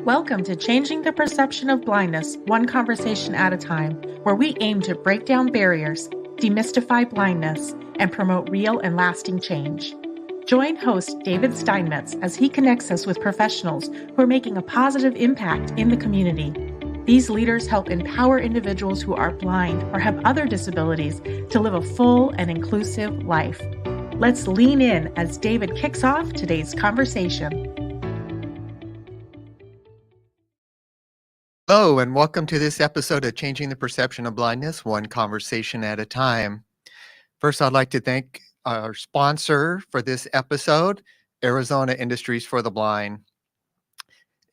Welcome to Changing the Perception of Blindness, one conversation at a time, where we aim to break down barriers, demystify blindness, and promote real and lasting change. Join host David Steinmetz as he connects us with professionals who are making a positive impact in the community. These leaders help empower individuals who are blind or have other disabilities to live a full and inclusive life. Let's lean in as David kicks off today's conversation. Hello, and welcome to this episode of Changing the Perception of Blindness, one conversation at a time. First, I'd like to thank our sponsor for this episode, Arizona Industries for the Blind.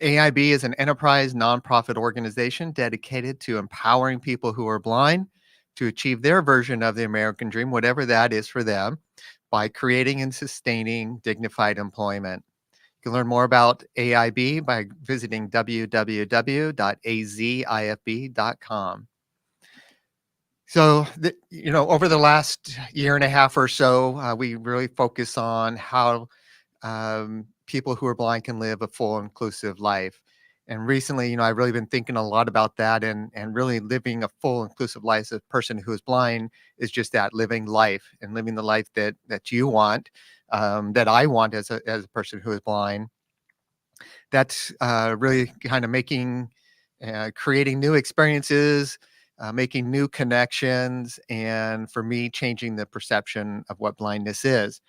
AIB is an enterprise nonprofit organization dedicated to empowering people who are blind to achieve their version of the American dream, whatever that is for them, by creating and sustaining dignified employment. You can learn more about AIB by visiting www.azifb.com. So, over the last year and a half or so, we really focus on how people who are blind can live a full, inclusive life. And recently, I've really been thinking a lot about that, and really living a full, inclusive life as a person who is blind is just that, living life and living the life that you want, that I want as a person who is blind. That's really kind of creating new experiences, making new connections, and for me, changing the perception of what blindness is.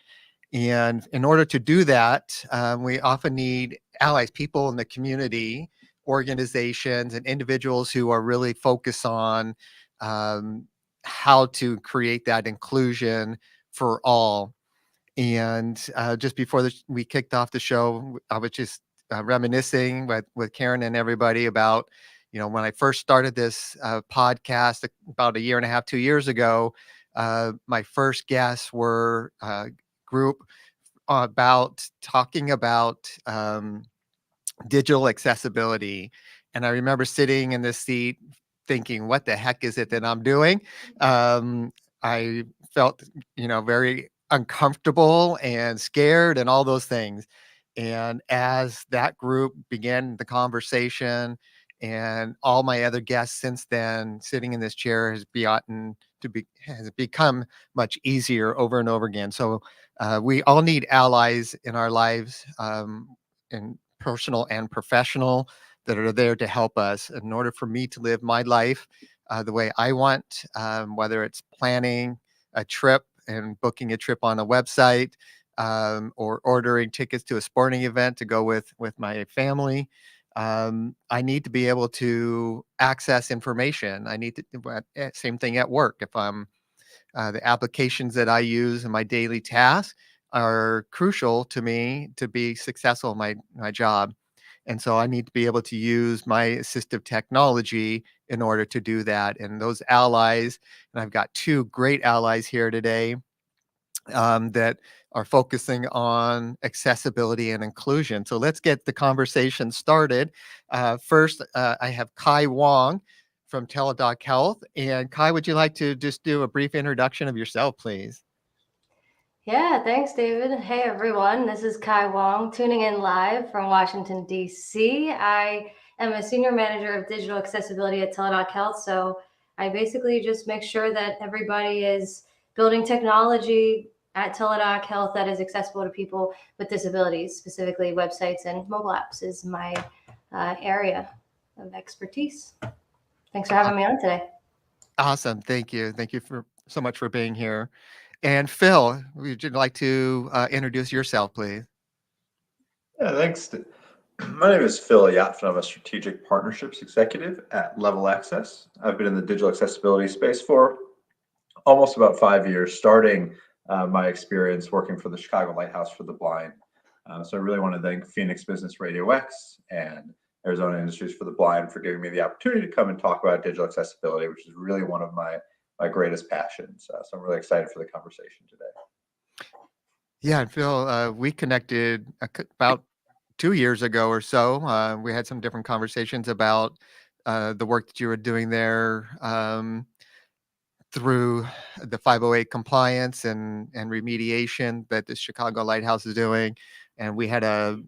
And in order to do that, we often need allies, people in the community, organizations, and individuals who are really focused on how to create that inclusion for all. And just before we kicked off the show, I was just reminiscing with Karen and everybody about, when I first started this podcast about a year and a half, 2 years ago. My first guests were group about talking about digital accessibility. And I remember sitting in this seat thinking, what the heck is it that I'm doing? I felt, very uncomfortable and scared and all those things. And as that group began the conversation, and all my other guests since then, sitting in this chair has become much easier over and over again. So we all need allies in our lives, in personal and professional, that are there to help us in order for me to live my life the way I want, whether it's planning a trip and booking a trip on a website, or ordering tickets to a sporting event to go with my family. I need to be able to access information. I need to, same thing at work. If I'm the applications that I use in my daily tasks are crucial to me to be successful in my job. And so I need to be able to use my assistive technology in order to do that. And those allies, and I've got two great allies here today, that are focusing on accessibility and inclusion. So let's get the conversation started. First, I have Kai Wong from Teladoc Health. And Kai, would you like to just do a brief introduction of yourself, please? Yeah, thanks, David. Hey, everyone. This is Kai Wong tuning in live from Washington, D.C. I am a senior manager of digital accessibility at Teladoc Health. So I basically just make sure that everybody is building technology at Teladoc Health that is accessible to people with disabilities, specifically websites and mobile apps is my area of expertise. Thanks for having me on today. Awesome. Thank you. Thank you so much for being here. And Phil, would you like to introduce yourself, please? Yeah, thanks. My name is Phil Yatfin. I'm a strategic partnerships executive at Level Access. I've been in the digital accessibility space for almost about 5 years, starting my experience working for the Chicago Lighthouse for the Blind. So I really want to thank Phoenix Business Radio X and Arizona Industries for the Blind for giving me the opportunity to come and talk about digital accessibility, which is really one of my greatest passions. So I'm really excited for the conversation today. Yeah, and Phil, we connected about 2 years ago or so. We had some different conversations about the work that you were doing there, through the 508 compliance and remediation that the Chicago Lighthouse is doing. And we had a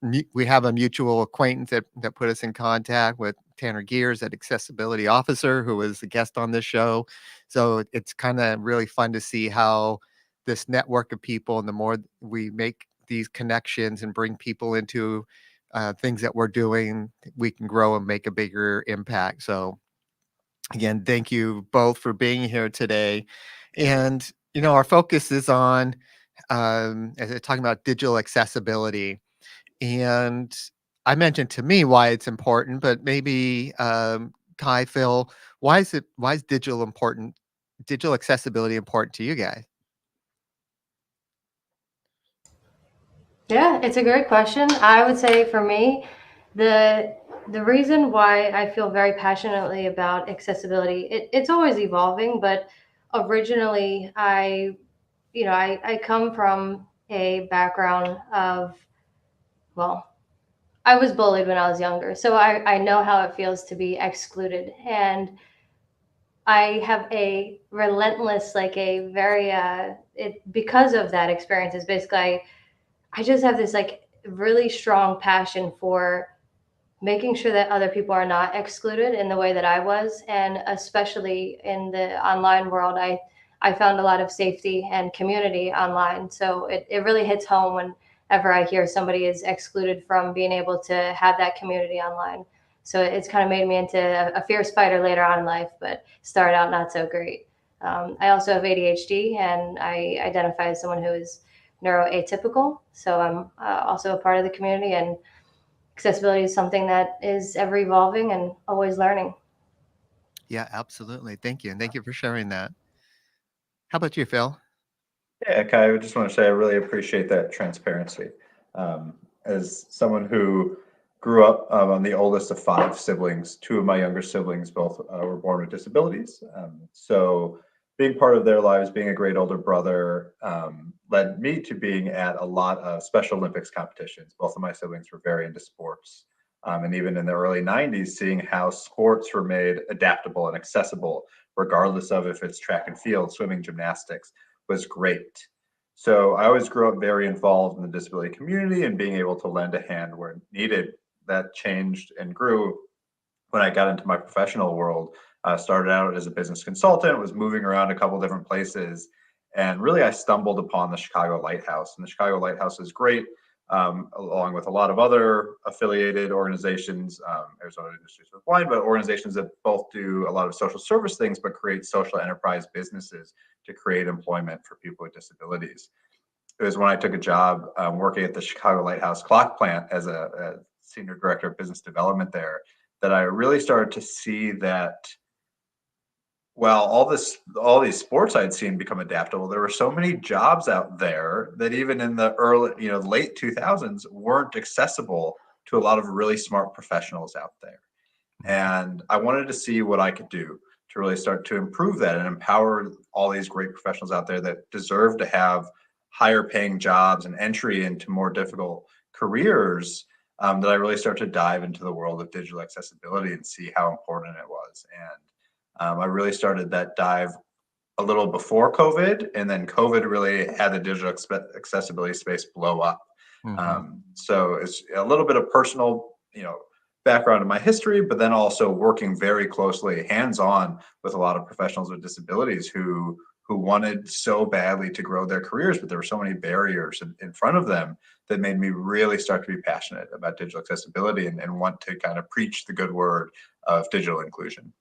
we have a mutual acquaintance that put us in contact with Tanner Gears, that accessibility officer who was a guest on this show. So it's kind of really fun to see how this network of people, and the more we make these connections and bring people into things that we're doing, we can grow and make a bigger impact. So again, thank you both for being here today. And, our focus is on talking about digital accessibility. And I mentioned to me why it's important, but maybe Kai, Phil, why is digital accessibility important to you guys? Yeah, it's a great question. I would say for me, the reason why I feel very passionately about accessibility, it's always evolving, but originally I come from a background of, well, I was bullied when I was younger, so I know how it feels to be excluded. And I have a relentless, like a very, because of that experience, is basically, I just have this like really strong passion for making sure that other people are not excluded in the way that I was. And especially in the online world, I found a lot of safety and community online. So it really hits home whenever I hear somebody is excluded from being able to have that community online. So it's kind of made me into a fierce fighter later on in life, but started out not so great. I also have ADHD, and I identify as someone who is neuroatypical. So I'm also a part of the community, and accessibility is something that is ever evolving and always learning. Yeah, absolutely. Thank you. And thank you for sharing that. How about you, Phil? Yeah, Kai, I just want to say I really appreciate that transparency. As someone who grew up, I'm the oldest of five siblings. Two of my younger siblings both were born with disabilities. So being part of their lives, being a great older brother, led me to being at a lot of Special Olympics competitions. Both of my siblings were very into sports. And even in the early 90s, seeing how sports were made adaptable and accessible, regardless of if it's track and field, swimming, gymnastics, was great. So I always grew up very involved in the disability community and being able to lend a hand where needed. That changed and grew when I got into my professional world. I started out as a business consultant, was moving around a couple different places, and really I stumbled upon the Chicago Lighthouse. And the Chicago Lighthouse is great, along with a lot of other affiliated organizations, Arizona Industries for the Blind, but organizations that both do a lot of social service things, but create social enterprise businesses to create employment for people with disabilities. It was when I took a job working at the Chicago Lighthouse clock plant as a senior director of business development there, that I really started to see that while all these sports I'd seen become adaptable, there were so many jobs out there that even in the late 2000s weren't accessible to a lot of really smart professionals out there. And I wanted to see what I could do to really start to improve that and empower all these great professionals out there that deserve to have higher paying jobs and entry into more difficult careers. That I really start to dive into the world of digital accessibility and see how important it was. And I really started that dive a little before COVID, and then COVID really had the digital accessibility space blow up. So it's a little bit of personal, background in my history, but then also working very closely, hands-on with a lot of professionals with disabilities who wanted so badly to grow their careers, but there were so many barriers in front of them that made me really start to be passionate about digital accessibility and want to kind of preach the good word of digital inclusion.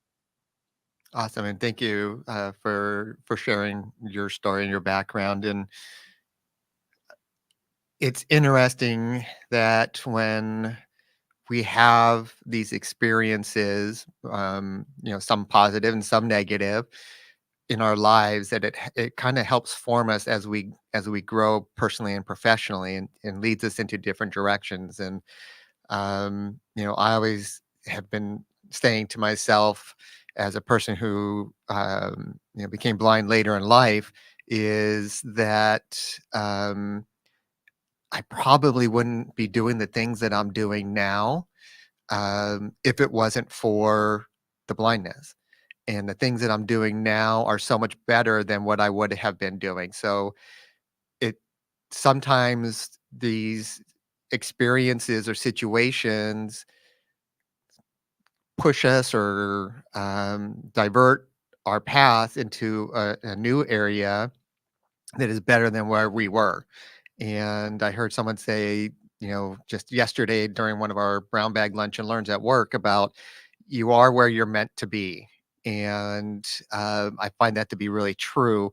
Awesome. And thank you for sharing your story and your background. And it's interesting that when we have these experiences, some positive and some negative in our lives, that it kind of helps form us as we grow personally and professionally, and leads us into different directions. And I always have been saying to myself, as a person who became blind later in life, is that I probably wouldn't be doing the things that I'm doing now if it wasn't for the blindness. And the things that I'm doing now are so much better than what I would have been doing. So it sometimes these experiences or situations push us or divert our path into a new area that is better than where we were. And I heard someone say, just yesterday during one of our brown bag lunch and learns at work about you are where you're meant to be. And I find that to be really true.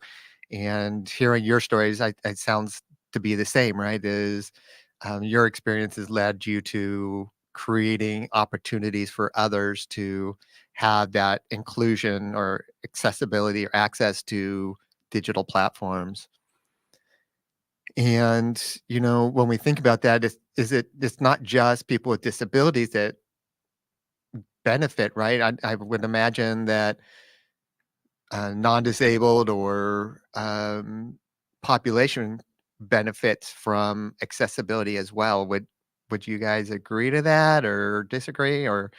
And hearing your stories, it sounds to be the same, right? Is your experiences led you to creating opportunities for others to have that inclusion or accessibility or access to digital platforms. And, when we think about that, it's not just people with disabilities that benefit, right? I would imagine that non-disabled or population benefits from accessibility as well. Would you guys agree to that or disagree or?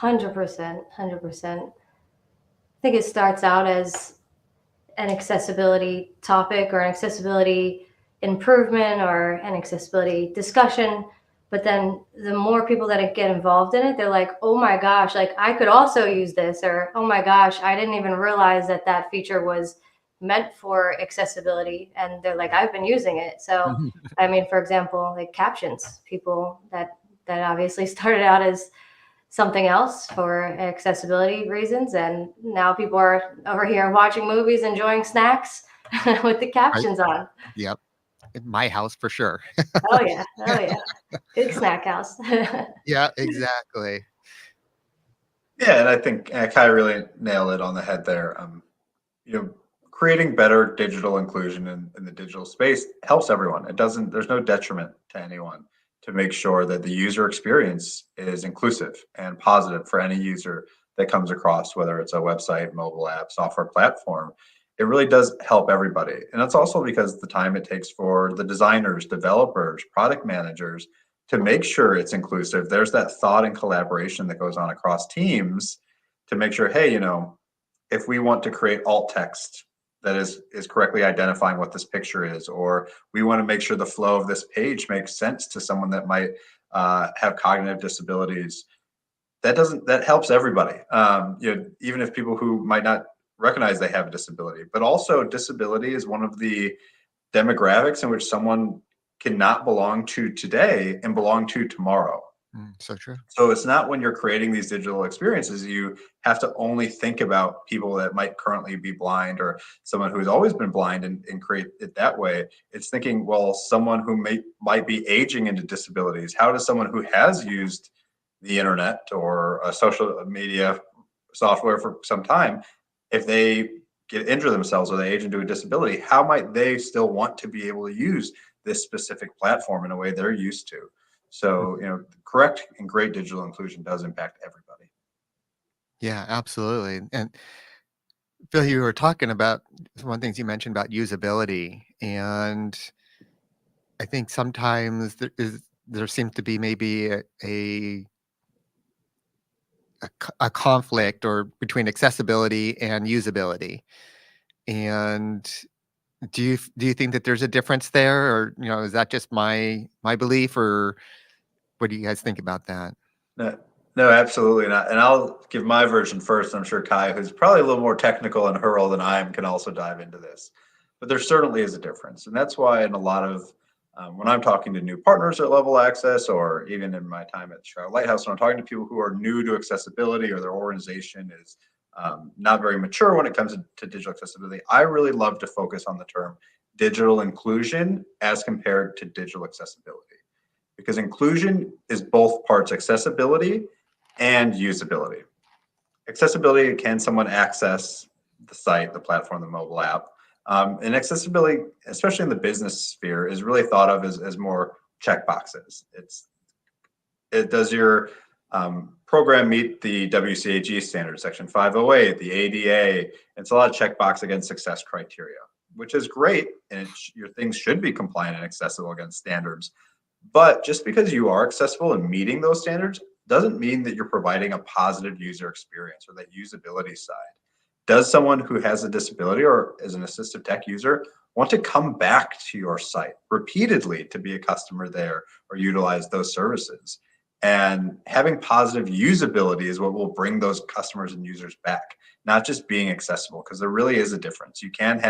100%, 100%. I think it starts out as an accessibility topic or an accessibility improvement or an accessibility discussion. But then the more people that get involved in it, they're like, oh my gosh, like I could also use this, or oh my gosh, I didn't even realize that that feature was meant for accessibility. And they're like, I've been using it. So, I mean, for example, like captions, people that obviously started out as something else for accessibility reasons, and now people are over here watching movies, enjoying snacks with the Right. captions on. Yep. In my house for sure. Oh yeah, oh yeah, big snack house. Yeah, exactly. Yeah, and I think Kai really nailed it on the head there. You know, creating better digital inclusion in the digital space helps everyone. There's no detriment to anyone to make sure that the user experience is inclusive and positive for any user that comes across, whether it's a website, mobile app, software platform. It really does help everybody. And that's also because the time it takes for the designers, developers, product managers to make sure it's inclusive. There's that thought and collaboration that goes on across teams to make sure, hey, if we want to create alt text that is correctly identifying what this picture is, or we want to make sure the flow of this page makes sense to someone that might have cognitive disabilities, that helps everybody. Even if people who might not recognize they have a disability, but also disability is one of the demographics in which someone cannot belong to today and belong to tomorrow. So true. So it's not when you're creating these digital experiences, you have to only think about people that might currently be blind or someone who's always been blind and create it that way. It's thinking, well, someone who might be aging into disabilities. How does someone who has used the internet or a social media software for some time, if they injure themselves or they age into a disability, how might they still want to be able to use this specific platform in a way they're used to? So, correct and great digital inclusion does impact everybody. Yeah, absolutely. And Phil, you were talking about one of the things you mentioned about usability, and I think sometimes there seems to be maybe a conflict or between accessibility and usability. And do you think that there's a difference there, or is that just my belief, or what do you guys think about that? No, no, absolutely not. And I'll give my version first. I'm sure Kai, who's probably a little more technical in her role than I am, can also dive into this. But there certainly is a difference. And that's why in a lot of, when I'm talking to new partners at Level Access, or even in my time at Chicago Lighthouse, when I'm talking to people who are new to accessibility or their organization is not very mature when it comes to digital accessibility, I really love to focus on the term digital inclusion as compared to digital accessibility. Because inclusion is both parts accessibility and usability. Accessibility, can someone access the site, the platform, the mobile app? And accessibility, especially in the business sphere, is really thought of as more check boxes. Does your program meet the WCAG standard, Section 508, the ADA? It's a lot of checkbox against success criteria, which is great, and your things should be compliant and accessible against standards. But just because you are accessible and meeting those standards doesn't mean that you're providing a positive user experience or that usability side. Does someone who has a disability or is an assistive tech user want to come back to your site repeatedly to be a customer there or utilize those services? And having positive usability is what will bring those customers and users back, not just being accessible, because there really is a difference. You can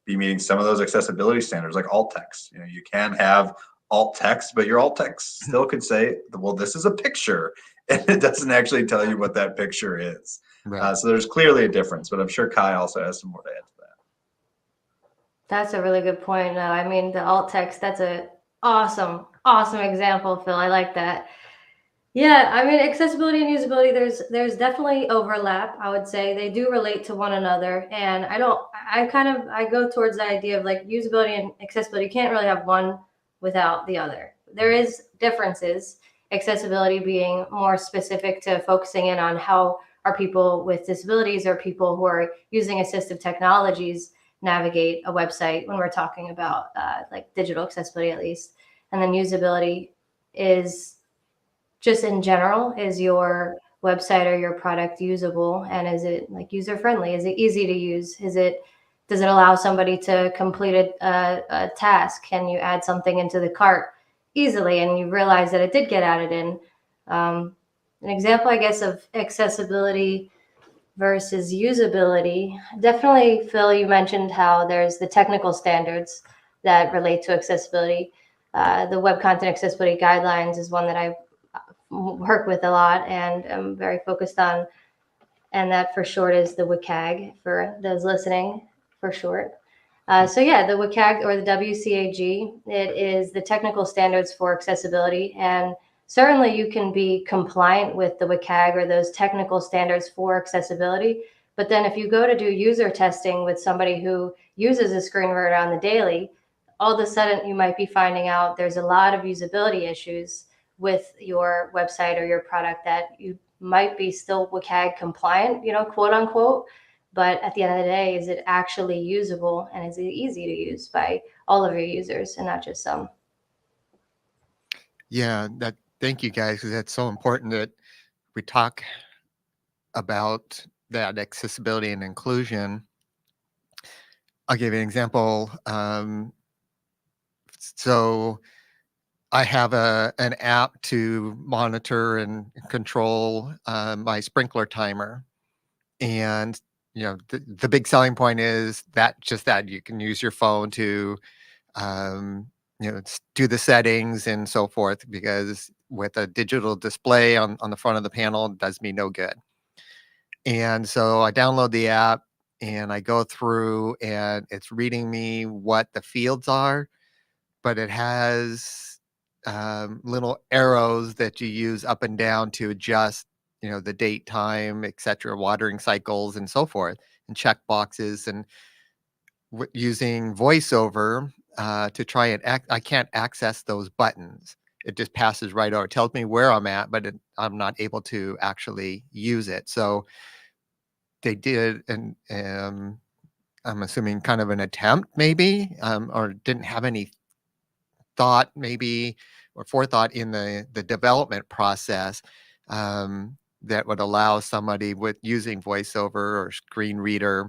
be meeting some of those accessibility standards like alt text. You can have alt text, but your alt text still could say, well, this is a picture, and it doesn't actually tell you what that picture is. Right. So there's clearly a difference, but I'm sure Kai also has some more to add to that. That's a really good point. I mean, the alt text, that's a awesome example, Phil. I like that. Yeah, I mean, accessibility and usability, there's definitely overlap. I would say they do relate to one another. And I go towards the idea of like usability and accessibility. You can't really have one without the other. There is differences, accessibility being more specific to focusing in on how are people with disabilities or people who are using assistive technologies navigate a website when we're talking about like digital accessibility at least. And then usability is just in general, is your website or your product usable, and is it like user friendly? Is it easy to use? Does it allow somebody to complete a task? Can you add something into the cart easily and you realize that it did get added in? An example, I guess, of accessibility versus usability. Definitely, Phil, you mentioned how there's the technical standards that relate to accessibility. The Web Content Accessibility Guidelines is one that I've work with a lot and I'm very focused on, and that for short is the WCAG for those listening for short. So yeah, the WCAG or the WCAG, it is the technical standards for accessibility, and certainly you can be compliant with the WCAG or those technical standards for accessibility. But then if you go to do user testing with somebody who uses a screen reader on the daily, all of a sudden you might be finding out there's a lot of usability issues with your website or your product that you might be still WCAG compliant, quote unquote. But at the end of the day, is it actually usable and is it easy to use by all of your users and not just some? Yeah, thank you guys, because that's so important that we talk about that accessibility and inclusion. I'll give you an example. So I have an app to monitor and control my sprinkler timer, and the big selling point is that you can use your phone to do the settings and so forth, because with a digital display on the front of the panel, it does me no good. And so I download the app and I go through and it's reading me what the fields are, but it has little arrows that you use up and down to adjust, the date, time, etc., watering cycles and so forth, and check boxes. And using voiceover to try and I can't access those buttons. It just passes right over. It tells me where I'm at, but I'm not able to actually use it. So they did, and I'm assuming kind of an attempt maybe, or didn't have any thought maybe or forethought in the development process, that would allow somebody with using voiceover or screen reader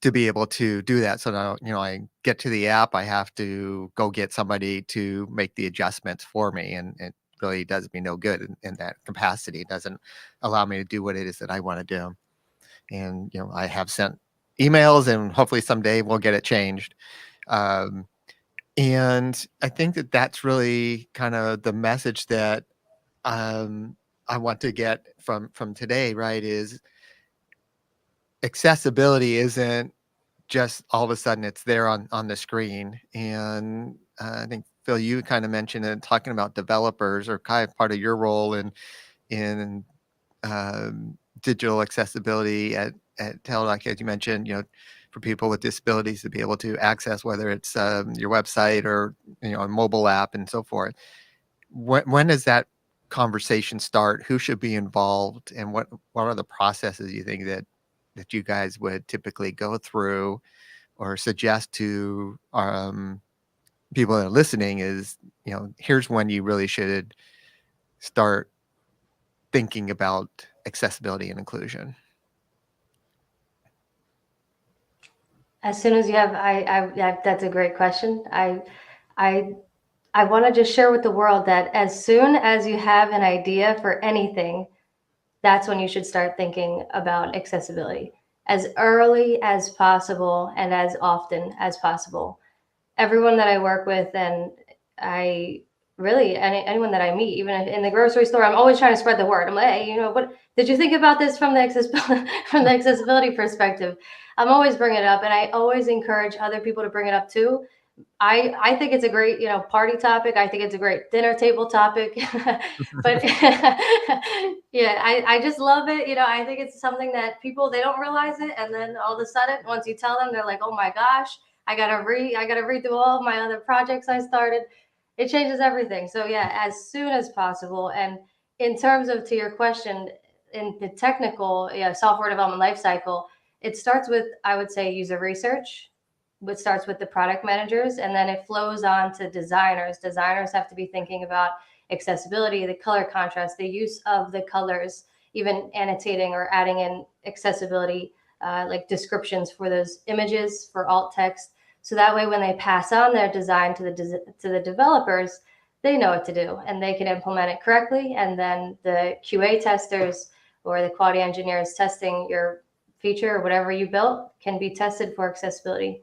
to be able to do that. So now, I get to the app, I have to go get somebody to make the adjustments for me. And it really does me no good in that capacity. It doesn't allow me to do what it is that I want to do. And, I have sent emails and hopefully someday we'll get it changed. And I think that that's really kind of the message that I want to get from today, right? Is accessibility isn't just all of a sudden it's there on the screen. And I think, Phil, you kind of mentioned it, talking about developers, or kind of part of your role in digital accessibility at Teladoc, as you mentioned, for people with disabilities to be able to access, whether it's your website or a mobile app and so forth. When does that conversation start? Who should be involved, and what are the processes you think that you guys would typically go through or suggest to people that are listening? Is, here's when you really should start thinking about accessibility and inclusion. As soon as you have, that's a great question. I want to just share with the world that as soon as you have an idea for anything, that's when you should start thinking about accessibility as early as possible and as often as possible. Everyone that I work with, and I really anyone that I meet, even in the grocery store, I'm always trying to spread the word. I'm like, hey, what did you think about this from the from the accessibility perspective? I'm always bringing it up, and I always encourage other people to bring it up too. I think it's a great, party topic. I think it's a great dinner table topic. But yeah, I just love it. I think it's something that people, they don't realize it, and then all of a sudden, once you tell them, they're like, "Oh my gosh, I gotta read through all of my other projects I started." It changes everything. So yeah, as soon as possible. And in terms of, to your question, in the technical, software development lifecycle, it starts with, I would say, user research, which starts with the product managers, and then it flows on to designers. Designers have to be thinking about accessibility, the color contrast, the use of the colors, even annotating or adding in accessibility, like descriptions for those images, for alt text. So that way, when they pass on their design to the developers, they know what to do and they can implement it correctly. And then the QA testers or the quality engineers testing your feature or whatever you built can be tested for accessibility.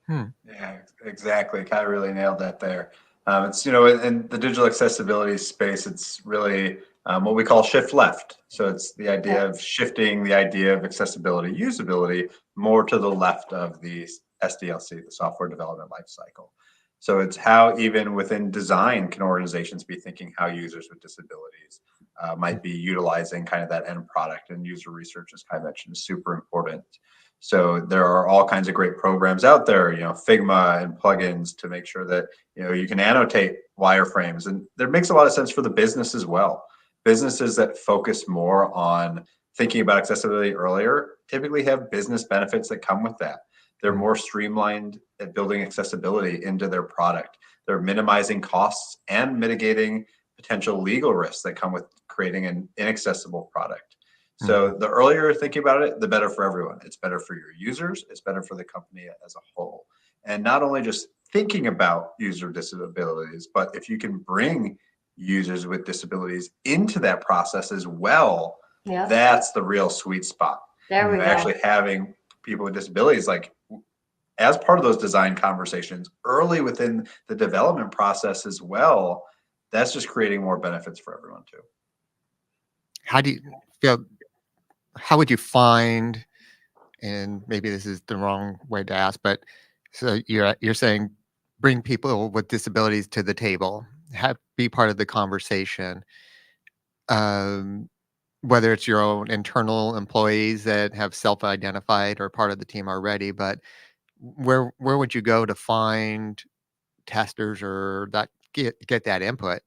Yeah, exactly. Kai really nailed that there. It's, in the digital accessibility space, it's really what we call shift left. So it's the idea of shifting the idea of accessibility, usability more to the left of the SDLC, the software development lifecycle. So it's how even within design can organizations be thinking how users with disabilities might be utilizing kind of that end product, and user research, as Kai mentioned, is super important. So there are all kinds of great programs out there, Figma and plugins to make sure that, you can annotate wireframes. And that makes a lot of sense for the business as well. Businesses that focus more on thinking about accessibility earlier typically have business benefits that come with that. They're more streamlined at building accessibility into their product. They're minimizing costs and mitigating potential legal risks that come with creating an inaccessible product. So the earlier you're thinking about it, the better for everyone. It's better for your users. It's better for the company as a whole. And not only just thinking about user disabilities, but if you can bring users with disabilities into that process as well, that's the real sweet spot. There we go. Actually having people with disabilities, like, as part of those design conversations early within the development process as well, that's just creating more benefits for everyone too. How do you feel? How would you find, and maybe this is the wrong way to ask, but so you're saying bring people with disabilities to the table, be part of the conversation, um, whether it's your own internal employees that have self-identified or part of the team already, but where would you go to find testers or that get that input?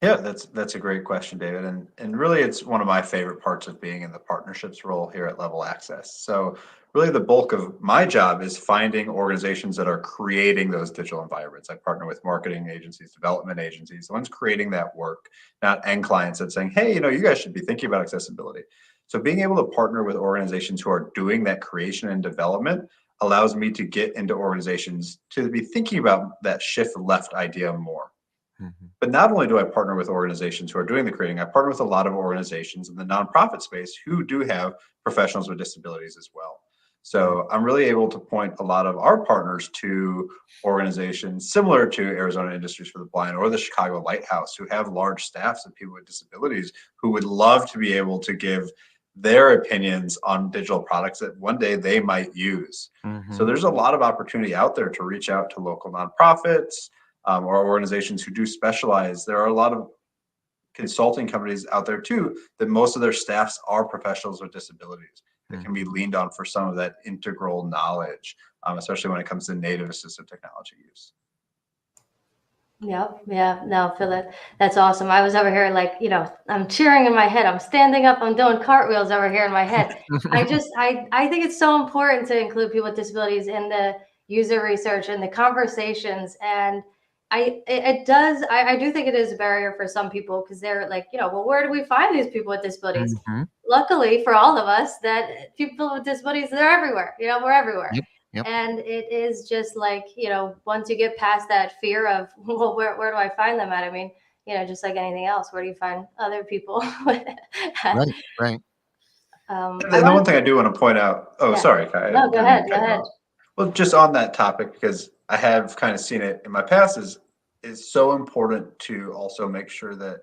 Yeah, that's a great question, David. And really it's one of my favorite parts of being in the partnerships role here at Level Access. So really the bulk of my job is finding organizations that are creating those digital environments. I partner with marketing agencies, development agencies, the ones creating that work, not end clients that saying, hey, you guys should be thinking about accessibility. So being able to partner with organizations who are doing that creation and development allows me to get into organizations to be thinking about that shift left idea more. But not only do I partner with organizations who are doing the creating, I partner with a lot of organizations in the nonprofit space who do have professionals with disabilities as well. So I'm really able to point a lot of our partners to organizations similar to Arizona Industries for the Blind or the Chicago Lighthouse, who have large staffs of people with disabilities who would love to be able to give their opinions on digital products that one day they might use. So there's a lot of opportunity out there to reach out to local nonprofits, or organizations who do specialize. There are a lot of consulting companies out there too that most of their staffs are professionals with disabilities that can be leaned on for some of that integral knowledge, especially when it comes to native assistive technology use. Yep. Yeah. No, Phil, that's awesome. I was over here like, I'm cheering in my head. I'm standing up. I'm doing cartwheels over here in my head. I think it's so important to include people with disabilities in the user research and the conversations. And I do think it is a barrier for some people because they're like, well, where do we find these people with disabilities? luckily for all of us, that people with disabilities, they're everywhere. We're everywhere. Yep. Yep. And it is just like, once you get past that fear of, well, where do I find them at? I mean, just like anything else, where do you find other people? Right. Right. And I then the want one thing I do want to point out, oh, yeah. sorry, Kai, No, go I didn't ahead. cut you off. Well, just on that topic, because I have kind of seen it in my past, is so important to also make sure that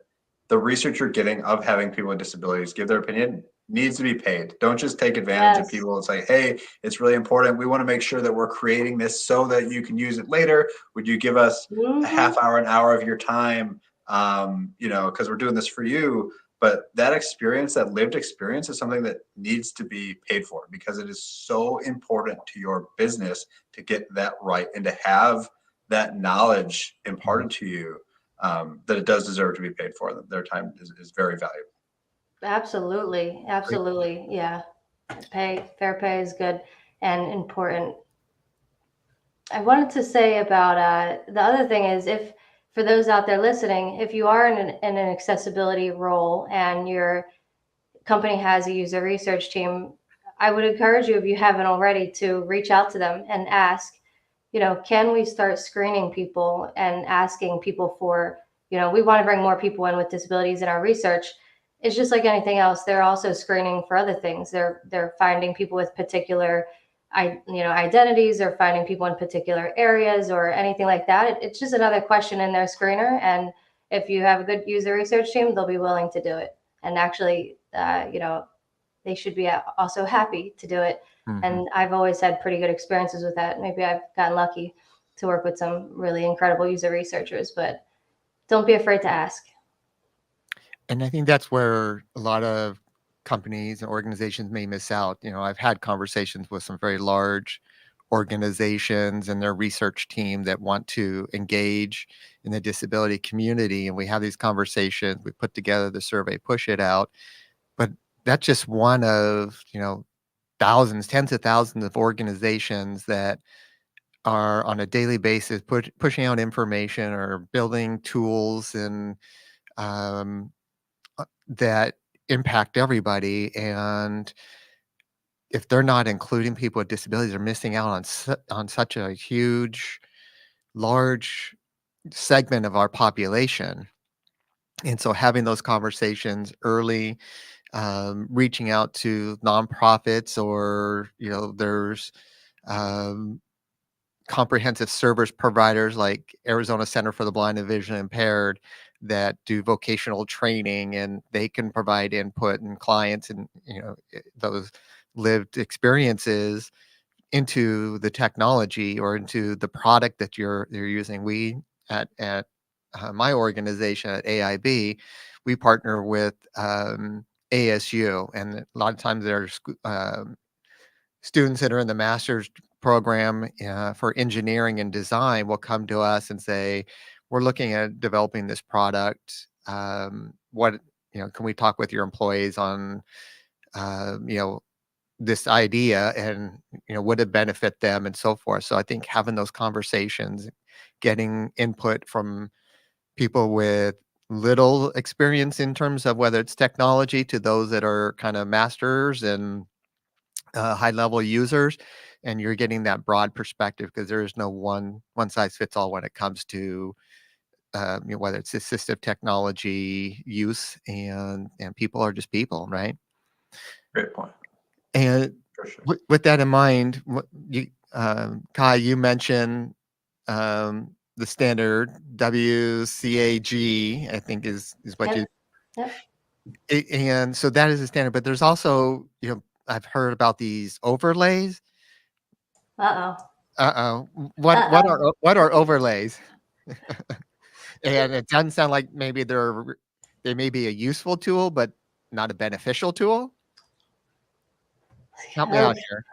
the research you're getting of having people with disabilities give their opinion needs to be paid. Don't just take advantage of Yes. people and say, hey, it's really important. We want to make sure that we're creating this so that you can use it later. Would you give us a half hour, an hour of your time? Because we're doing this for you. But that experience, that lived experience, is something that needs to be paid for, because it is so important to your business to get that right and to have that knowledge imparted to you, that it does deserve to be paid for. Their time is very valuable. Absolutely. Absolutely. Yeah. Fair pay is good and important. I wanted to say about the other thing is, if for those out there listening, if you are in an accessibility role and your company has a user research team, I would encourage you, if you haven't already, to reach out to them and ask, can we start screening people and asking people for, we want to bring more people in with disabilities in our research. It's just like anything else. They're also screening for other things. They're finding people with particular identities, or finding people in particular areas or anything like that. It's just another question in their screener. And if you have a good user research team, they'll be willing to do it. And actually, they should be also happy to do it. Mhm. And I've always had pretty good experiences with that. Maybe I've gotten lucky to work with some really incredible user researchers, but don't be afraid to ask. And I think that's where a lot of companies and organizations may miss out. I've had conversations with some very large organizations and their research team that want to engage in the disability community. And we have these conversations, we put together the survey, push it out. But that's just one of, thousands, tens of thousands of organizations that are on a daily basis pushing out information or building tools and um, that impact everybody. And if they're not including people with disabilities, they're missing out on such a huge, large segment of our population. And so having those conversations early, reaching out to nonprofits, or there's um, comprehensive service providers like Arizona Center for the Blind and Vision Impaired that do vocational training, and they can provide input and clients and those lived experiences into the technology or into the product that they're using. We at my organization at AIB, we partner with ASU, and a lot of times there's students that are in the master's program for engineering and design will come to us and say, we're looking at developing this product. What, can we talk with your employees on, this idea, and, would it benefit them and so forth. So I think having those conversations, getting input from people with little experience in terms of whether it's technology to those that are kind of masters and high level users, and you're getting that broad perspective, because there is no one size fits all when it comes to whether it's assistive technology use, and people are just people, right? Great point. And For sure. with that in mind, Kai, you mentioned the standard WCAG, I think is what Yep. and so that is a standard, but there's also, I've heard about these overlays. Uh-oh. What are overlays? And it doesn't sound like maybe they may be a useful tool, but not a beneficial tool. Help me out here.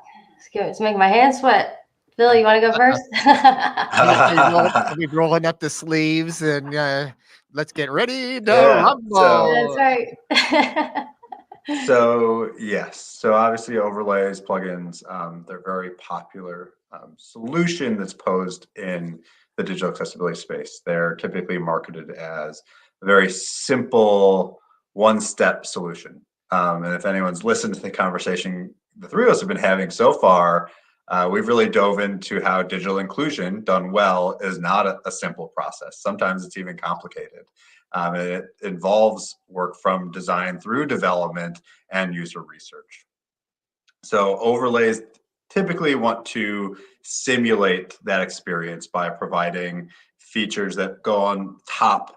It's making my hands sweat. Phil, you want to go first? Are we rolling up the sleeves and let's get ready to rumble? That's right. So yes, so obviously overlays, plugins, they're very popular solution that's posed in the digital accessibility space. They're typically marketed as a very simple one-step solution. And if anyone's listened to the conversation the three of us have been having so far, we've really dove into how digital inclusion done well is not a simple process. Sometimes it's even complicated. And it involves work from design through development and user research. So overlays typically want to simulate that experience by providing features that go on top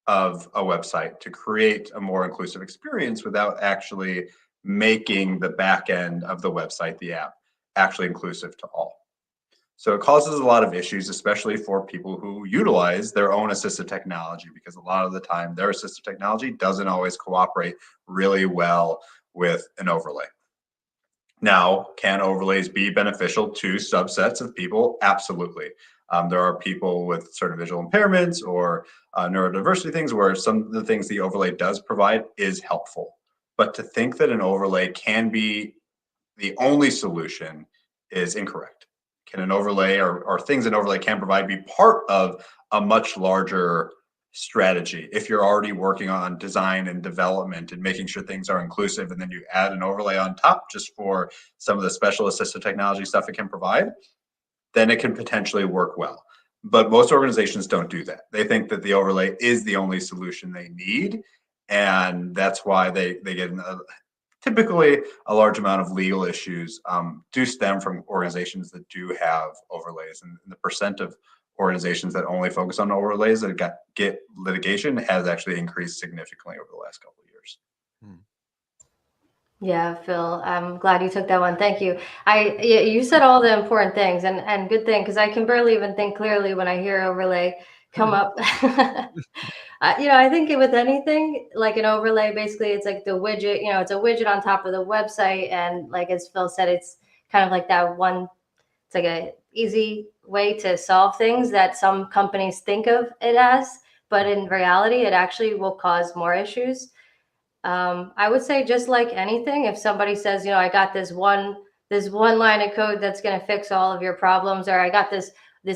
of a website to create a more inclusive experience without actually making the back end of the website, the app, actually inclusive to all. So it causes a lot of issues, especially for people who utilize their own assistive technology, because a lot of the time their assistive technology doesn't always cooperate really well with an overlay. Now, can overlays be beneficial to subsets of people? Absolutely. There are people with certain visual impairments or neurodiversity things where some of the things the overlay does provide is helpful. But to think that an overlay can be the only solution is incorrect. Can an overlay or things an overlay can provide be part of a much larger strategy? If you're already working on design and development and making sure things are inclusive, and then you add an overlay on top just for some of the special assistive technology stuff it can provide, then it can potentially work well. But most organizations don't do that. They think that the overlay is the only solution they need. And that's why they get typically a large amount of legal issues do stem from organizations that do have overlays. And the percent of organizations that only focus on overlays that get litigation has actually increased significantly over the last couple of years. Yeah, Phil, I'm glad you took that one. Thank you. You said all the important things, and good thing, because I can barely even think clearly when I hear overlay come up. I think with anything like an overlay, basically it's like the widget, it's a widget on top of the website. And like, as Phil said, it's kind of like that one, it's like a easy way to solve things that some companies think of it as, but in reality, it actually will cause more issues. I would say, just like anything, if somebody says, I got this one line of code that's going to fix all of your problems, or I got this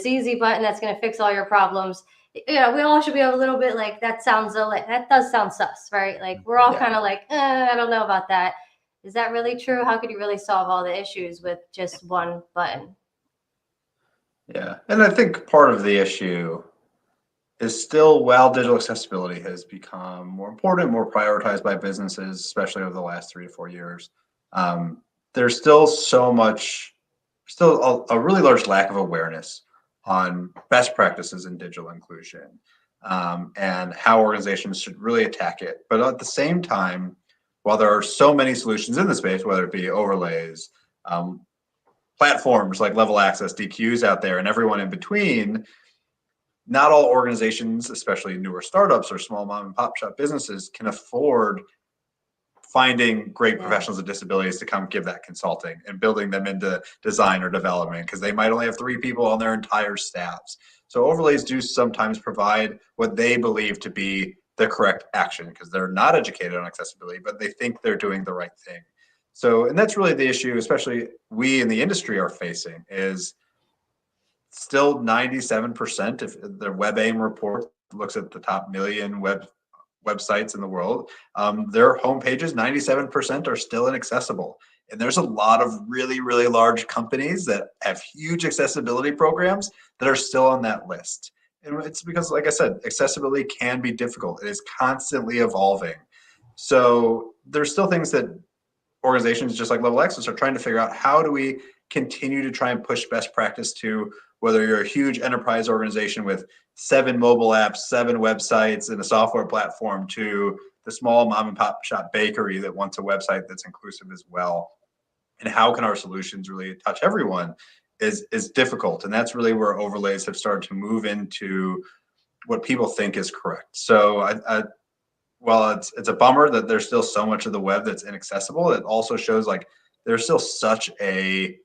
easy button that's going to fix all your problems, we all should be a little bit like, that does sound sus, right? Like, we're all kind of like, I don't know about that. Is that really true? How could you really solve all the issues with just one button? Yeah, and I think part of the issue is still, while digital accessibility has become more important, more prioritized by businesses, especially over the last 3 to 4 years, there's still a really large lack of awareness on best practices in digital inclusion and how organizations should really attack it. But at the same time, while there are so many solutions in the space, whether it be overlays, platforms like Level Access, DQs out there, and everyone in between, not all organizations, especially newer startups or small mom and pop shop businesses, can afford finding great professionals with disabilities to come give that consulting and building them into design or development, because they might only have 3 people on their entire staffs. So overlays do sometimes provide what they believe to be the correct action, because they're not educated on accessibility, but they think they're doing the right thing. So, and that's really the issue, especially we in the industry are facing, is still 97%, if the WebAIM report looks at the top million websites in the world, their homepages, 97% are still inaccessible. And there's a lot of really, really large companies that have huge accessibility programs that are still on that list. And it's because, like I said, accessibility can be difficult. It is constantly evolving. So there's still things that organizations just like Level Access are trying to figure out. How do we continue to try and push best practice to, whether you're a huge enterprise organization with 7 mobile apps, 7 websites, and a software platform, to the small mom and pop shop bakery that wants a website that's inclusive as well? And how can our solutions really touch everyone is difficult. And that's really where overlays have started to move into what people think is correct. So while it's a bummer that there's still so much of the web that's inaccessible, it also shows like there's still such a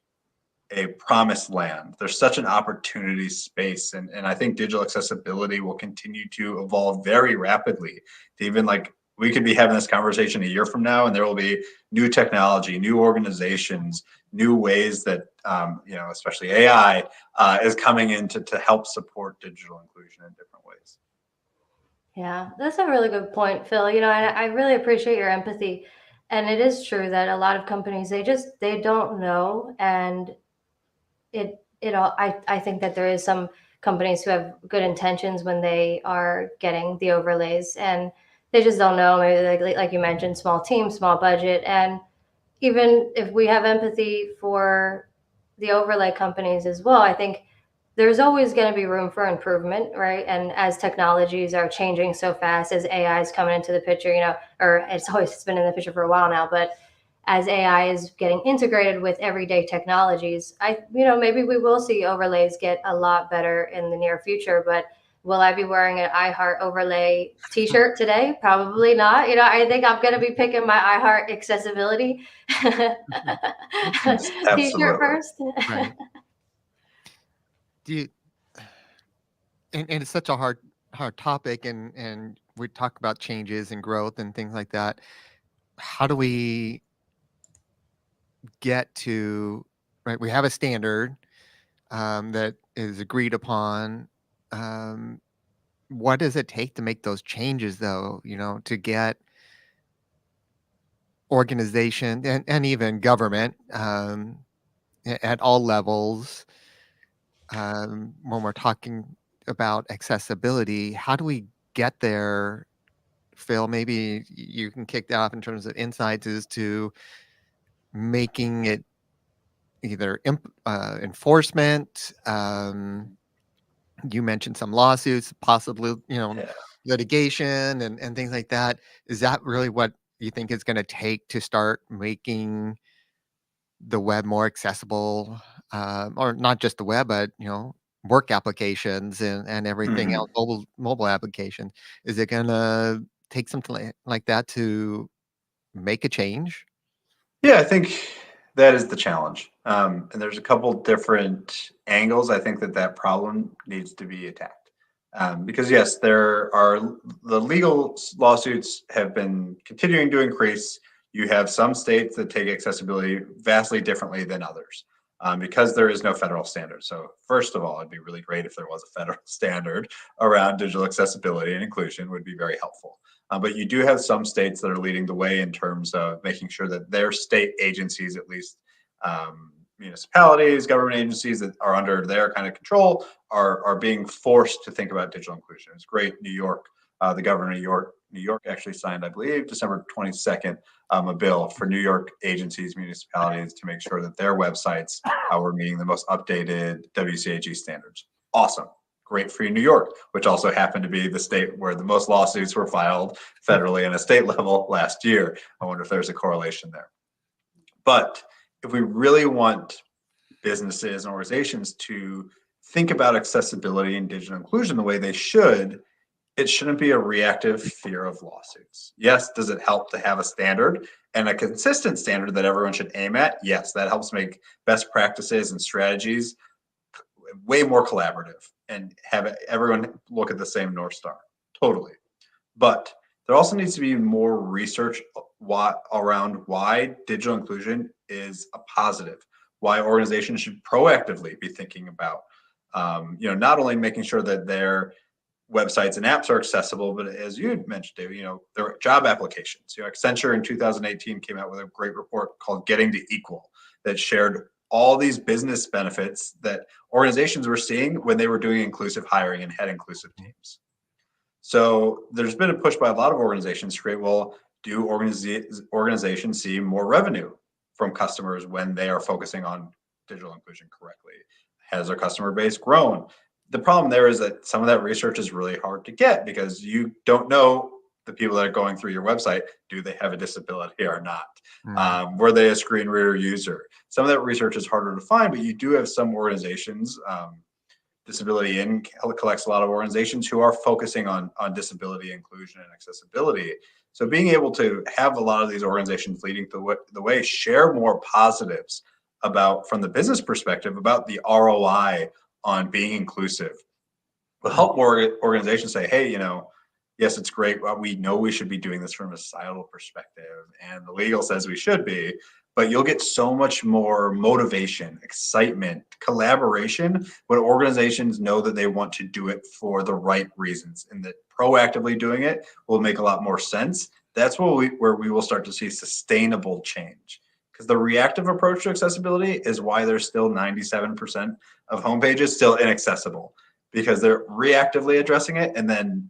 promised land. There's such an opportunity space. And I think digital accessibility will continue to evolve very rapidly. To even, like, we could be having this conversation a year from now, and there will be new technology, new organizations, new ways that, especially AI is coming in to help support digital inclusion in different ways. Yeah, that's a really good point, Phil. And I really appreciate your empathy. And it is true that a lot of companies, they don't know. And I think that there is some companies who have good intentions when they are getting the overlays, and they just don't know. Maybe like you mentioned, small team, small budget. And even if we have empathy for the overlay companies as well, I think there's always going to be room for improvement, right? And as technologies are changing so fast, as AI is coming into the picture, or it's been in the picture for a while now, but as AI is getting integrated with everyday technologies, maybe we will see overlays get a lot better in the near future. But will I be wearing an iHeart overlay T-shirt today? Probably not. I think I'm going to be picking my iHeart accessibility T-shirt Absolutely. first. Right. Do you, and it's such a hard topic, and we talk about changes and growth and things like that. How do we get to, right? We have a standard that is agreed upon. What does it take to make those changes, though? To get organization and even government at all levels, when we're talking about accessibility, how do we get there? Phil, maybe you can kick that off in terms of insights as to making it either enforcement. You mentioned some lawsuits, possibly, Yeah. litigation and things like that. Is that really what you think is going to take to start making the web more accessible, or not just the web, but work applications and everything Mhm. else, mobile applications? Is it going to take something like that to make a change? Yeah, I think that is the challenge. And there's a couple different angles I think that problem needs to be attacked. Because yes, the legal lawsuits have been continuing to increase. You have some states that take accessibility vastly differently than others, because there is no federal standard. So first of all, it'd be really great if there was a federal standard around digital accessibility and inclusion. Would be very helpful. But you do have some states that are leading the way in terms of making sure that their state agencies, at least municipalities, government agencies that are under their kind of control, are being forced to think about digital inclusion. It's great. New York, the governor of New York actually signed, I believe, December 22nd, a bill for New York agencies, municipalities to make sure that their websites were meeting the most updated WCAG standards. Awesome. Great for you, New York, which also happened to be the state where the most lawsuits were filed federally and a state level last year. I wonder if there's a correlation there. But if we really want businesses and organizations to think about accessibility and digital inclusion the way they should, it shouldn't be a reactive fear of lawsuits. Yes, does it help to have a standard and a consistent standard that everyone should aim at? Yes, that helps make best practices and strategies way more collaborative and have everyone look at the same North Star. Totally. But there also needs to be more research around why digital inclusion is a positive, why organizations should proactively be thinking about, not only making sure that their websites and apps are accessible, but as you had mentioned, David, their job applications. Accenture in 2018 came out with a great report called Getting to Equal that shared all these business benefits that organizations were seeing when they were doing inclusive hiring and had inclusive teams. So there's been a push by a lot of organizations to create, well, do organizations see more revenue from customers when they are focusing on digital inclusion correctly? Has their customer base grown? The problem there is that some of that research is really hard to get because you don't know the people that are going through your website, do they have a disability or not? Were they a screen reader user? Some of that research is harder to find, but you do have some organizations, Disability In collects a lot of organizations who are focusing on disability inclusion and accessibility. So being able to have a lot of these organizations leading the way, share more positives about, from the business perspective, about the ROI on being inclusive will help more organizations say, hey, yes, it's great. Well, we know we should be doing this from a societal perspective, and the legal says we should be, but you'll get so much more motivation, excitement, collaboration when organizations know that they want to do it for the right reasons, and that proactively doing it will make a lot more sense that's where we will start to see sustainable change. Because the reactive approach to accessibility is why there's still 97% of homepages still inaccessible, because they're reactively addressing it and then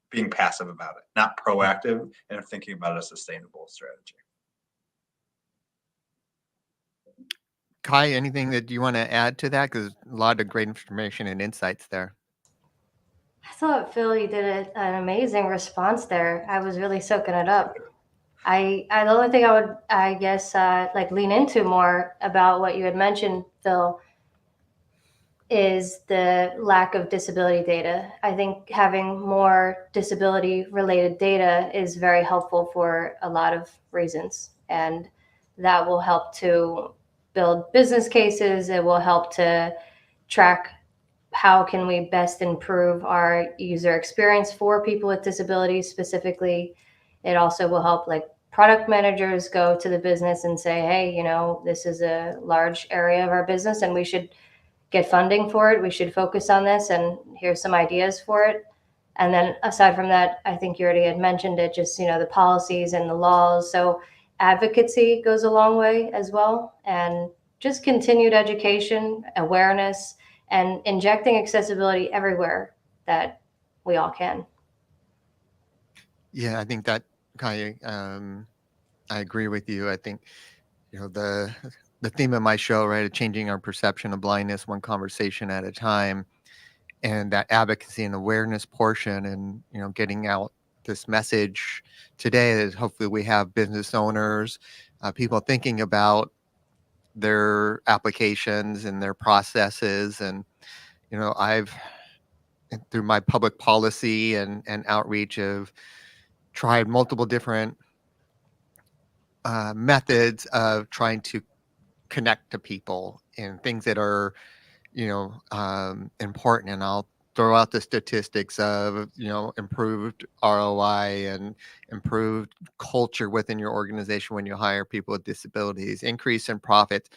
being passive about it, not proactive and thinking about a sustainable strategy. Kai, anything that you want to add to that? Because a lot of great information and insights there. I thought Phil, you did an amazing response there. I was really soaking it up. The only thing I would, I guess, like lean into more about what you had mentioned, Phil, is the lack of disability data. I think having more disability related data is very helpful for a lot of reasons. And that will help to build business cases. It will help to track how can we best improve our user experience for people with disabilities specifically. It also will help like product managers go to the business and say, hey, you know, this is a large area of our business and we should get funding for it. We should focus on this and here's some ideas for it. And then aside from that, I think you already had mentioned it, just, you know, the policies and the laws. So advocacy goes a long way as well. And just continued education, awareness, and injecting accessibility everywhere that we all can. Yeah, I think that Kai, I agree with you. I think, you know, the theme of my show, right, changing our perception of blindness one conversation at a time, and that advocacy and awareness portion, and, you know, getting out this message today is hopefully we have business owners, people thinking about their applications and their processes. And, you know, I've, through my public policy and outreach, have tried multiple different methods of trying to connect to people and things that are, you know, important. And I'll throw out the statistics of, you know, improved ROI and improved culture within your organization when you hire people with disabilities, increase in profits,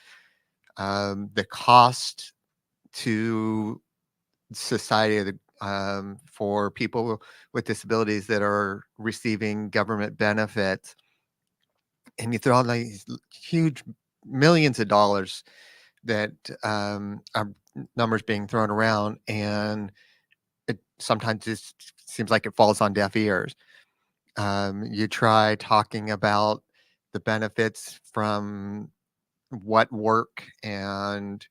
the cost to society for people with disabilities that are receiving government benefits. And you throw out like these huge millions of dollars that are numbers being thrown around, and it sometimes just seems like it falls on deaf ears. You try talking about the benefits from what work and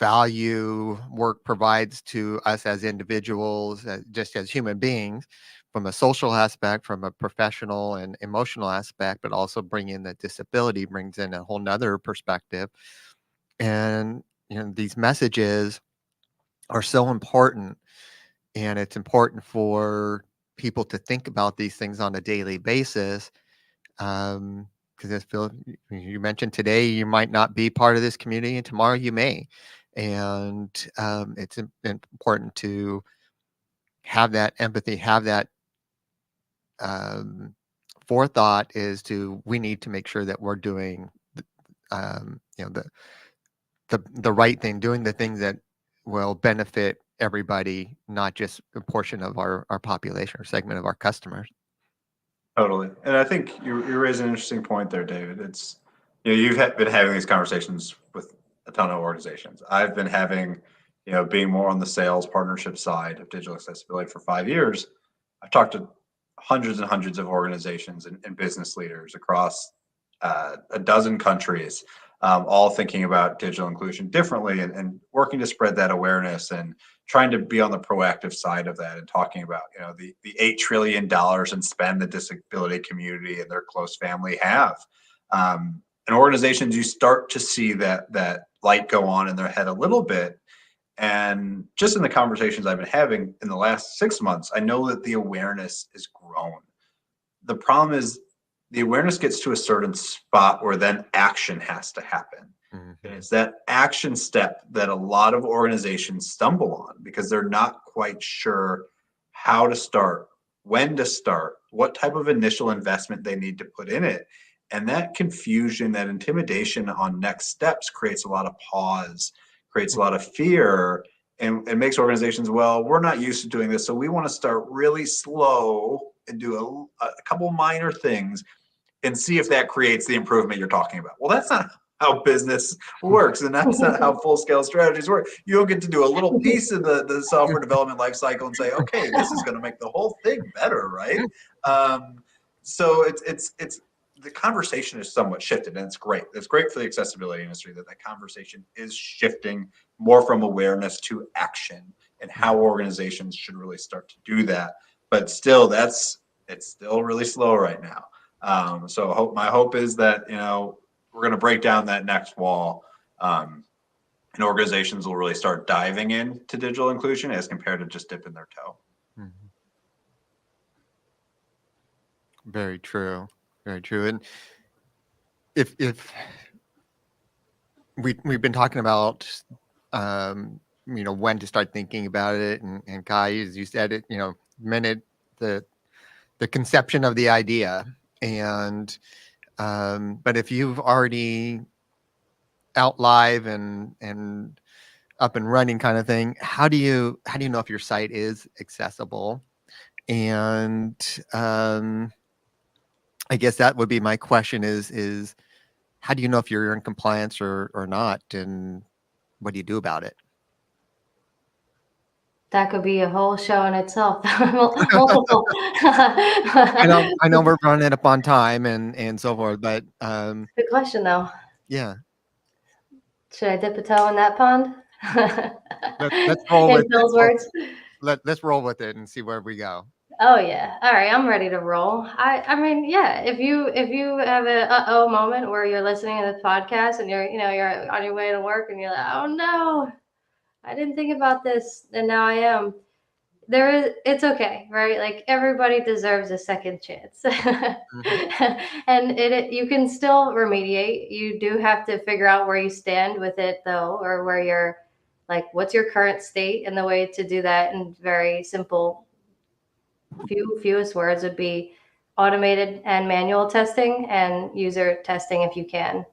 value work provides to us as individuals, just as human beings, from a social aspect, from a professional and emotional aspect, but also bring in the disability brings in a whole nother perspective. And, you know, these messages are so important, and it's important for people to think about these things on a daily basis. Because as Phil, you mentioned today, you might not be part of this community, and tomorrow you may. And it's important to have that empathy, have that forethought, is to, we need to make sure that we're doing, you know, the right thing, doing the things that will benefit everybody, not just a portion of our population or segment of our customers. Totally. And I think you raise an interesting point there, David. It's, you know, you've been having these conversations with a ton of organizations. I've been having, you know, being more on the sales partnership side of digital accessibility for 5 years. I've talked to hundreds and hundreds of organizations and business leaders across a dozen countries, all thinking about digital inclusion differently and working to spread that awareness and trying to be on the proactive side of that, and talking about, you know, the $8 trillion in spend the disability community and their close family have. And organizations, you start to see that light go on in their head a little bit. And just in the conversations I've been having in the last 6 months, I know that the awareness is grown. The problem is the awareness gets to a certain spot where then action has to happen. Mm-hmm. And it's that action step that a lot of organizations stumble on, because they're not quite sure how to start, when to start, what type of initial investment they need to put in it. And that confusion, that intimidation on next steps creates a lot of pause, creates a lot of fear, and it makes organizations, well, we're not used to doing this, so we want to start really slow and do a couple minor things and see if that creates the improvement you're talking about. Well, that's not how business works, and that's not how full-scale strategies work. You don't get to do a little piece of the software development life cycle and say, okay, this is going to make the whole thing better, right? So it's the conversation is somewhat shifted, and it's great. It's great for the accessibility industry that conversation is shifting more from awareness to action, and how organizations should really start to do that. But still, it's still really slow right now. So my hope is that, we're going to break down that next wall, and organizations will really start diving into digital inclusion as compared to just dipping their toe. Mhm. Very true. Very true. And if we've been talking about, when to start thinking about it, and Kai, as you said it, minute the conception of the idea, and but if you've already out live and up and running kind of thing, how do you know if your site is accessible? And I guess that would be my question is how do you know if you're in compliance or not, and what do you do about it? That could be a whole show in itself. Multiple. I know we're running up on time and so forth, but Good question, though. yeah, Should I dip a toe in that pond? let's roll with In Phil's it. words. Let's roll with it and see where we go. Oh yeah. All right, I'm ready to roll. I mean, yeah, if you have a uh-oh moment where you're listening to the podcast and you're on your way to work and you're like, "Oh no, I didn't think about this and now I am." It's okay, right? Like everybody deserves a second chance. And you can still remediate. You do have to figure out where you stand with it though, or where you're like, what's your current state? And the way to do that in very simple, fewest words would be automated and manual testing and user testing if you can.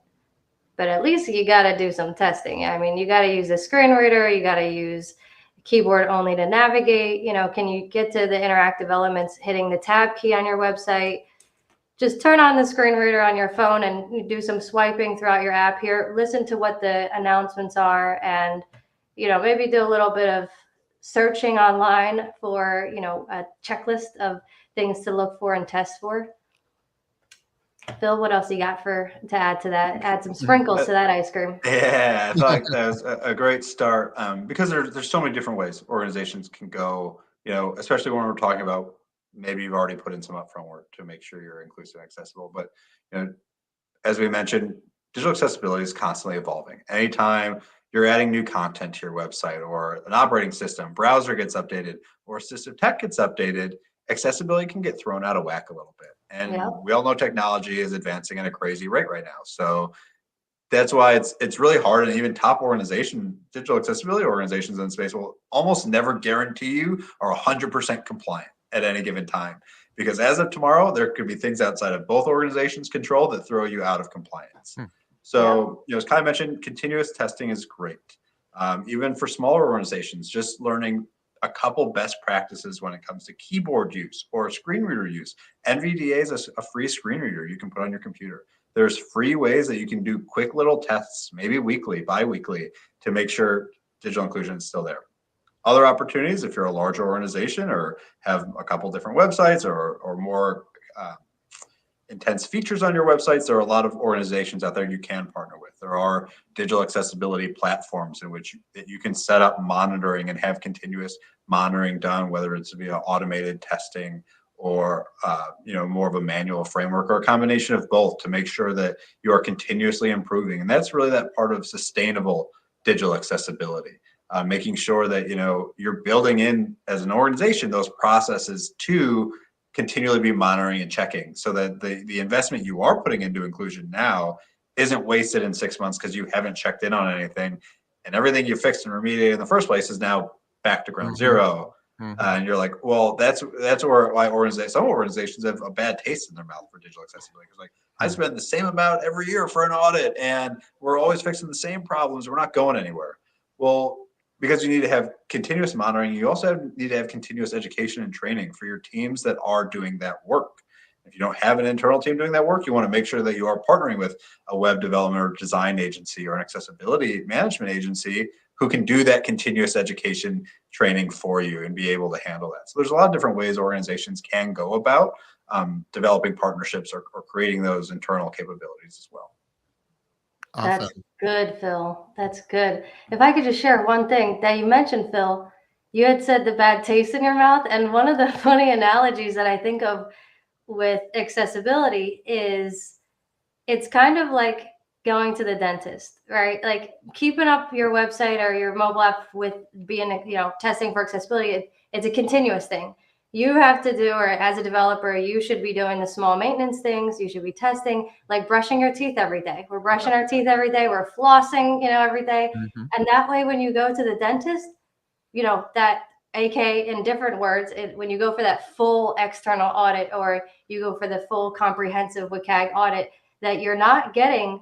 But at least you got to do some testing. I mean, you got to use a screen reader. You got to use keyboard only to navigate. Can you get to the interactive elements hitting the tab key on your website? Just turn on the screen reader on your phone and do some swiping throughout your app here. Listen to what the announcements are, and maybe do a little bit of searching online for a checklist of things to look for and test for. Phil, what else you got to add to that? Add some sprinkles to that ice cream. Yeah, I thought that was a great start, because there's so many different ways organizations can go, especially when we're talking about maybe you've already put in some upfront work to make sure you're inclusive and accessible. But as we mentioned, digital accessibility is constantly evolving. Anytime you're adding new content to your website, or an operating system, browser gets updated, or assistive tech gets updated, accessibility can get thrown out of whack a little bit. And we all know technology is advancing at a crazy rate right now. So that's why it's really hard, and even top digital accessibility organizations in the space will almost never guarantee you are 100% compliant at any given time. Because as of tomorrow, there could be things outside of both organizations' control that throw you out of compliance. So, as Kai mentioned, continuous testing is great. Even for smaller organizations, just learning a couple best practices when it comes to keyboard use or screen reader use. NVDA is a free screen reader you can put on your computer. There's free ways that you can do quick little tests, maybe weekly, bi-weekly, to make sure digital inclusion is still there. Other opportunities, if you're a larger organization or have a couple different websites or more intense features on your websites, there are a lot of organizations out there you can partner with. There are digital accessibility platforms in which you can set up monitoring and have continuous monitoring done, whether it's via automated testing or more of a manual framework, or a combination of both, to make sure that you are continuously improving. And that's really that part of sustainable digital accessibility, making sure that you're building in as an organization those processes to continually be monitoring and checking, so that the investment you are putting into inclusion now isn't wasted in 6 months because you haven't checked in on anything, and everything you fixed and remediated in the first place is now back to ground zero. And you're like, well, that's why some organizations have a bad taste in their mouth for digital accessibility. Because I spend the same amount every year for an audit, and we're always fixing the same problems. We're not going anywhere. Well, because you need to have continuous monitoring. You also need to have continuous education and training for your teams that are doing that work. If you don't have an internal team doing that work, you want to make sure that you are partnering with a web development or design agency or an accessibility management agency who can do that continuous education training for you and be able to handle that. So there's a lot of different ways organizations can go about developing partnerships or creating those internal capabilities as well. Awesome. That's good, Phil. That's good. If I could just share one thing that you mentioned, Phil, you had said the bad taste in your mouth. And one of the funny analogies that I think of with accessibility is it's kind of like going to the dentist, right? Like keeping up your website or your mobile app with being, testing for accessibility. It's a continuous thing. You have to do, or as a developer, you should be doing the small maintenance things. You should be testing, like brushing your teeth every day. We're brushing our teeth every day. We're flossing, every day. Mm-hmm. And that way, when you go to the dentist, that AK in different words, when you go for that full external audit or you go for the full comprehensive WCAG audit, that you're not getting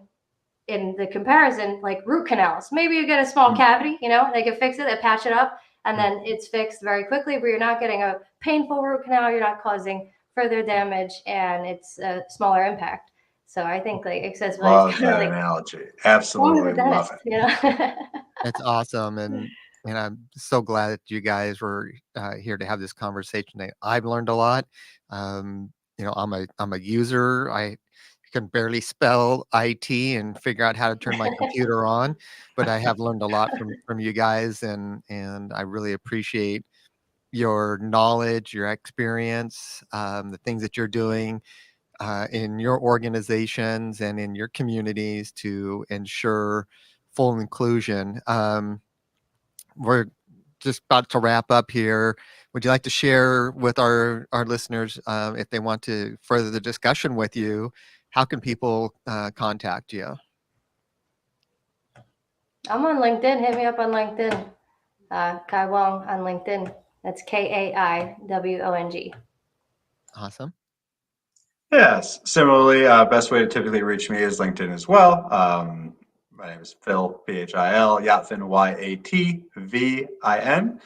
in the comparison, like root canals. Maybe you get a small cavity, they can fix it, they patch it up, and then it's fixed very quickly, but you're not getting a painful root canal, you're not causing further damage, and it's a smaller impact. So I think like accessibility Love is kind of that like analogy. Absolutely love it. That's awesome. And I'm so glad that you guys were here to have this conversation today. I've learned a lot. I'm a user. I can barely spell IT and figure out how to turn my computer on, but I have learned a lot from you guys, and I really appreciate your knowledge, your experience, the things that you're doing in your organizations and in your communities to ensure full inclusion. We're just about to wrap up here. Would you like to share with our listeners, if they want to further the discussion with you, how can people contact you? I'm on LinkedIn. Hit me up on LinkedIn. Kai Wong on LinkedIn. That's KAIWONG. Awesome. Yes. Similarly, best way to typically reach me is LinkedIn as well. My name is Phil, Phil, Yatvin, Yatvin.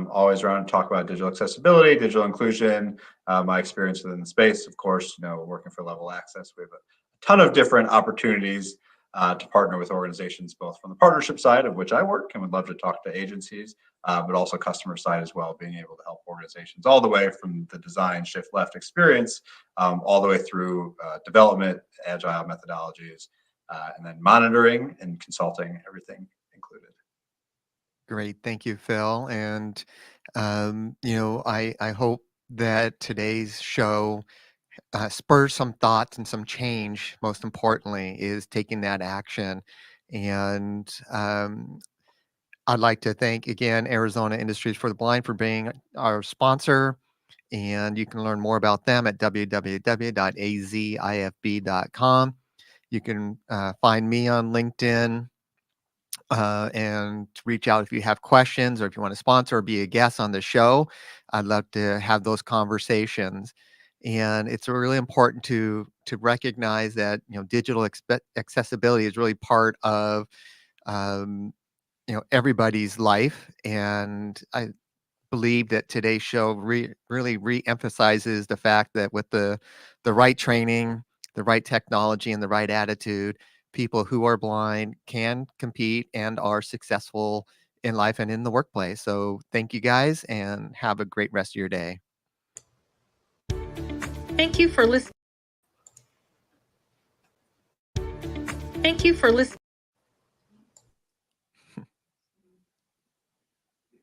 Always around to talk about digital accessibility, digital inclusion, my experience within the space. Of course, working for Level Access, we have a ton of different opportunities to partner with organizations, both from the partnership side, of which I work and would love to talk to agencies, but also customer side as well, being able to help organizations all the way from the design shift left experience, all the way through development, agile methodologies, and then monitoring and consulting, everything included. Great. Thank you, Phil. And, I hope that today's show spurs some thoughts and some change. Most importantly, is taking that action. And I'd like to thank again Arizona Industries for the Blind for being our sponsor. And you can learn more about them at www.azifb.com. You can find me on LinkedIn and reach out if you have questions or if you want to sponsor or be a guest on the show. I'd love to have those conversations. And it's really important to recognize that digital accessibility is really part of everybody's life. And I believe that today's show really re-emphasizes the fact that with the right training, the right technology, and the right attitude, people who are blind can compete and are successful in life and in the workplace. So thank you guys and have a great rest of your day. Thank you for listening.